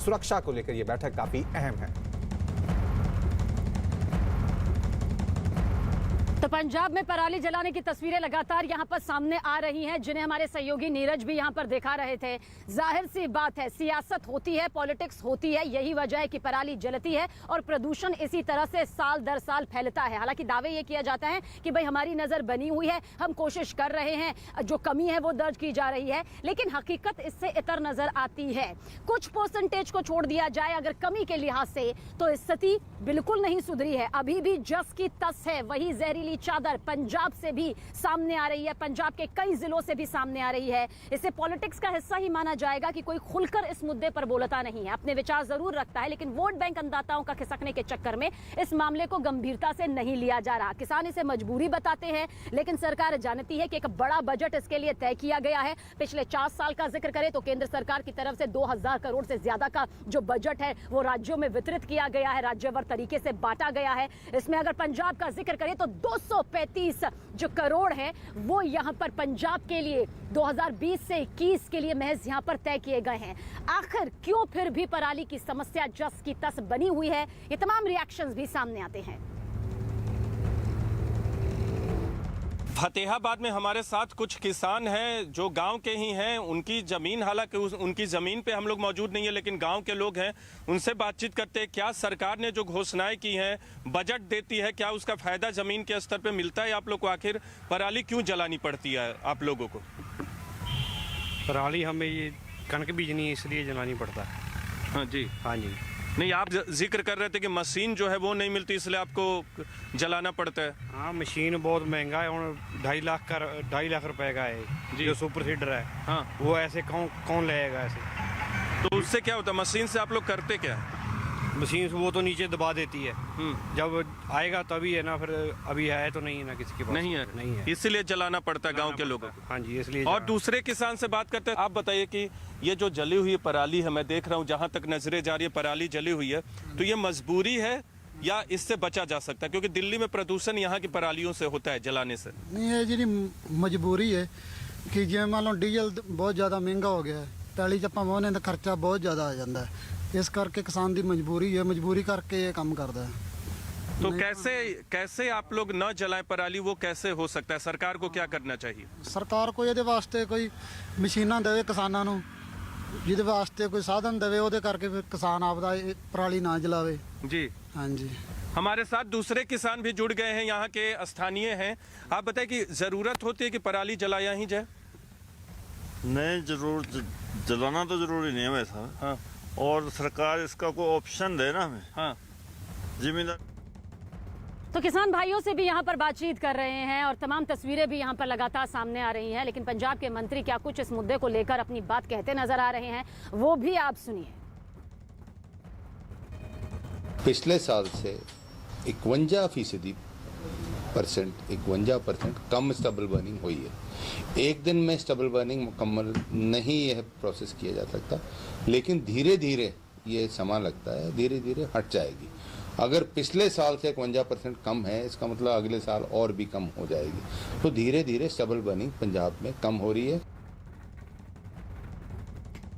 सुरक्षा को लेकर यह बैठक काफी अहम है। तो पंजाब में पराली जलाने की तस्वीरें लगातार यहां पर सामने आ रही हैं, जिन्हें हमारे सहयोगी नीरज भी यहां पर दिखा रहे थे। जाहिर सी बात है, सियासत होती है, पॉलिटिक्स होती है, यही वजह है कि पराली जलती है और प्रदूषण इसी तरह से साल दर साल फैलता है। हालांकि दावे ये किया जाता है कि भाई हमारी नजर बनी हुई है, हम कोशिश कर रहे हैं, जो कमी है वो दर्ज की जा रही है, लेकिन हकीकत इससे इतर नजर आती है। कुछ परसेंटेज को छोड़ दिया जाए अगर कमी के लिहाज से, तो स्थिति बिल्कुल नहीं सुधरी है। अभी भी जस की तस है। वही जहरीली चादर पंजाब से भी सामने आ रही है, पंजाब के कई जिलों से भी सामने आ रही है। इसे पॉलिटिक्स का हिस्सा ही माना जाएगा कि कोई खुलकर इस मुद्दे पर बोलता नहीं है, अपने विचार जरूर रखता है, लेकिन वोट बैंक अंदाताओं का खिसकने के चक्कर में इस मामले को गंभीरता से नहीं लिया जा रहा। किसान इसे मजबूरी बताते हैं, लेकिन सरकार जानती है कि एक बड़ा बजट इसके लिए तय किया गया है। पिछले 4 साल का जिक्र करें तो केंद्र सरकार की तरफ से 2000 करोड़ से ज्यादा का जो बजट है वो राज्यों में वितरित किया गया है, राज्यवार तरीके से बांटा गया है। इसमें अगर पंजाब का जिक्र करें तो 235 जो करोड़ है वो यहां पर पंजाब के लिए 2020 से 21 के लिए महज यहां पर तय किए गए हैं। आखिर क्यों फिर भी पराली की समस्या जस की तस बनी हुई है, ये तमाम रिएक्शंस भी सामने आते हैं। फतेहाबाद में हमारे साथ कुछ किसान हैं जो गांव के ही हैं। उनकी जमीन, हालांकि उनकी जमीन पे हम लोग मौजूद नहीं है, लेकिन गांव के लोग हैं, उनसे बातचीत करते हैं। क्या सरकार ने जो घोषणाएं की हैं, बजट देती है, क्या उसका फायदा जमीन के स्तर पे मिलता है आप लोग को? आखिर पराली क्यों जलानी पड़ती है आप लोगों को? पराली हमें ये कनक बीजनी है इसलिए जलानी पड़ता है। हाँ जी, हाँ जी। नहीं, आप जिक्र कर रहे थे कि मशीन जो है वो नहीं मिलती इसलिए आपको जलाना पड़ता है। हाँ, मशीन बहुत महंगा है, और 2.5 लाख रुपए का है जो सुपर सीडर है। हाँ, वो ऐसे कौन लेगा ऐसे? तो उससे क्या होता है? मशीन से आप लोग करते क्या है? मशीन से वो तो नीचे दबा देती है, जब आएगा तभी है ना, फिर अभी है तो नहीं है ना किसी के पास। नहीं है, इसीलिए जलाना पड़ता है गांव के लोगों को। हाँ जी, इसलिए। और दूसरे किसान से बात करते हैं। आप बताइए कि ये जो जली हुई पराली है, मैं देख रहा हूँ जहां तक नजरें जा रही है पराली जली हुई है, तो ये मजबूरी है या इससे बचा जा सकता है? क्योंकि दिल्ली में प्रदूषण यहाँ की परालियों से होता है, जलाने से। नहीं, ये जी मजबूरी है कि जिवें मान लो डीजल बहुत ज़्यादा महंगा हो गया है, पैली च ਆਪਾਂ ਵਾਹੁੰਦੇ ਤਾਂ ਖਰਚਾ बहुत ज़्यादा आ जाता है। इस करके किसान की मजबूरी है, मजबूरी करके ये काम करता है। तो कैसे आप लोग न जलाएं पराली, वो कैसे हो सकता है? सरकार को क्या करना चाहिए? सरकार को ਇਹਦੇ ਵਾਸਤੇ ਕੋਈ ਮਸ਼ੀਨਾਂ ਦੇਵੇ ਕਿਸਾਨਾਂ ਨੂੰ, ਜਿਹਦੇ ਵਾਸਤੇ ਕੋਈ ਸਾਧਨ ਦੇਵੇ, ਉਹਦੇ ਕਰਕੇ ਫਿਰ ਕਿਸਾਨ ਆਪਦਾ ਪਰਾਲੀ ਨਾ ਜਲਾਵੇ। जी हाँ जी। हमारे साथ दूसरे किसान भी जुड़ गए हैं, यहाँ के स्थानीय हैं। आप बताएं कि जरूरत होती है कि पराली जलाया ही जाए? नहीं, जरूर जलाना तो जरूरी नहीं है वैसा। हाँ, और सरकार इसका कोई ऑप्शन दे ना हमें। हाँ, जिम्मेदार। तो किसान भाइयों से भी यहाँ पर बातचीत कर रहे हैं और तमाम तस्वीरें भी यहाँ पर लगातार सामने आ रही हैं, लेकिन पंजाब के मंत्री क्या कुछ इस मुद्दे को लेकर अपनी बात कहते नजर आ रहे हैं, वो भी आप सुनिए। पिछले साल से 51% कम स्टबल बर्निंग हुई है। एक दिन में स्टबल बर्निंग मुकम्मल नहीं यह प्रोसेस किया जा सकता, लेकिन धीरे धीरे ये समय लगता है, धीरे धीरे हट जाएगी। अगर पिछले साल से 51% कम है, इसका मतलब अगले साल और भी कम हो जाएगी। तो धीरे धीरे स्टबल बर्निंग पंजाब में कम हो रही है।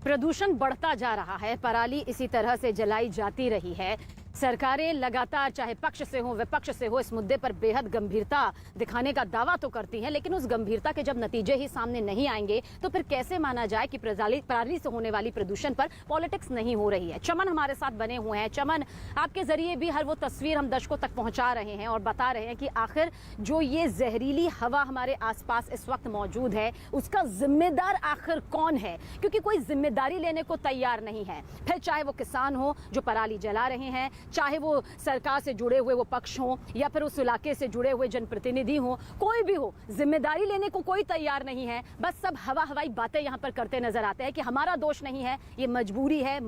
प्रदूषण बढ़ता जा रहा है, पराली इसी तरह से जलाई जाती रही है। सरकारें लगातार, चाहे पक्ष से हो विपक्ष से हो, इस मुद्दे पर बेहद गंभीरता दिखाने का दावा तो करती हैं, लेकिन उस गंभीरता के जब नतीजे ही सामने नहीं आएंगे तो फिर कैसे माना जाए कि पराली से होने वाली प्रदूषण पर पॉलिटिक्स नहीं हो रही है। चमन हमारे साथ बने हुए हैं। चमन, आपके जरिए भी हर वो तस्वीर हम दर्शकों तक पहुंचा रहे हैं और बता रहे हैं कि आखिर जो ये जहरीली हवा हमारे आसपास इस वक्त मौजूद है, उसका जिम्मेदार आखिर कौन है? क्योंकि कोई जिम्मेदारी लेने को तैयार नहीं है। फिर चाहे वो किसान हो जो पराली जला रहे हैं, चाहे वो सरकार से जुड़े हुए वो पक्ष हो, या फिर उस इलाके से जुड़े हुए जनप्रतिनिधि हो, कोई भी हो, जिम्मेदारी लेने को कोई तैयार नहीं है। बस सब हवाई बातें यहाँ पर करते नजर आते हैं कि हमारा दोष नहीं है, ये मजबूरी है,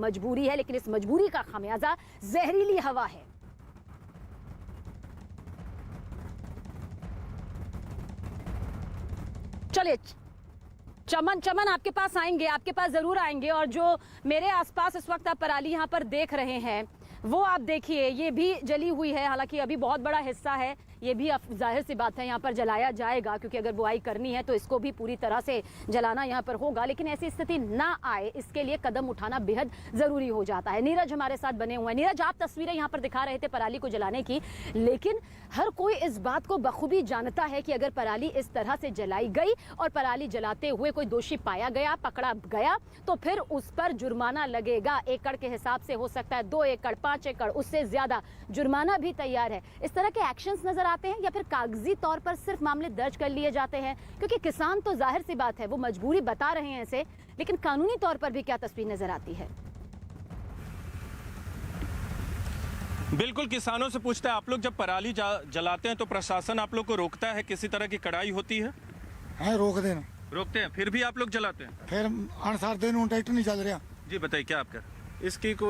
लेकिन इस मजबूरी का खामियाजा जहरीली हवा है। चलिए चमन आपके पास आएंगे, आपके पास जरूर आएंगे। और जो मेरे आसपास इस वक्त आप पराली यहाँ पर देख रहे हैं, वो आप देखिए, ये भी जली हुई है। हालांकि अभी बहुत बड़ा हिस्सा है ये भी जाहिर सी बात है यहाँ पर जलाया जाएगा, क्योंकि अगर बुआई करनी है तो इसको भी पूरी तरह से जलाना यहाँ पर होगा। लेकिन ऐसी स्थिति ना आए इसके लिए कदम उठाना बेहद जरूरी हो जाता है। नीरज हमारे साथ बने हुए हैं। नीरज, आप तस्वीरें यहाँ पर दिखा रहे थे पराली को जलाने की, लेकिन हर कोई इस बात को बखूबी जानता है कि अगर पराली इस तरह से जलाई गई और पराली जलाते हुए कोई दोषी पाया गया, पकड़ा गया, तो फिर उस पर जुर्माना लगेगा। एकड़ के हिसाब से हो सकता है 2 एकड़, 5 एकड़, उससे ज्यादा जुर्माना भी तैयार है। इस तरह के एक्शंस नजर आते हैं या फिर कागजी तौर पर सिर्फ मामले दर्ज कर लिए जाते हैं? क्योंकि किसान तो जाहिर सी बात है वो मजबूरी बता रहे हैं इसे, लेकिन कानूनी तौर पर भी क्या तस्वीर नजर आती है? बिल्कुल, किसानों से पूछते हैं, आप लोग जब पराली जलाते हैं तो प्रशासन आप लोग को रोकता है? किसी तरह की कड़ाई होती है? हाँ, रोक देना। रोकते हैं, फिर भी आप लोग जलाते हैं? फिर अनसार दिन ट्रैक्टर नहीं चल रहा। जी बताइए, क्या आप कर? इसकी कोई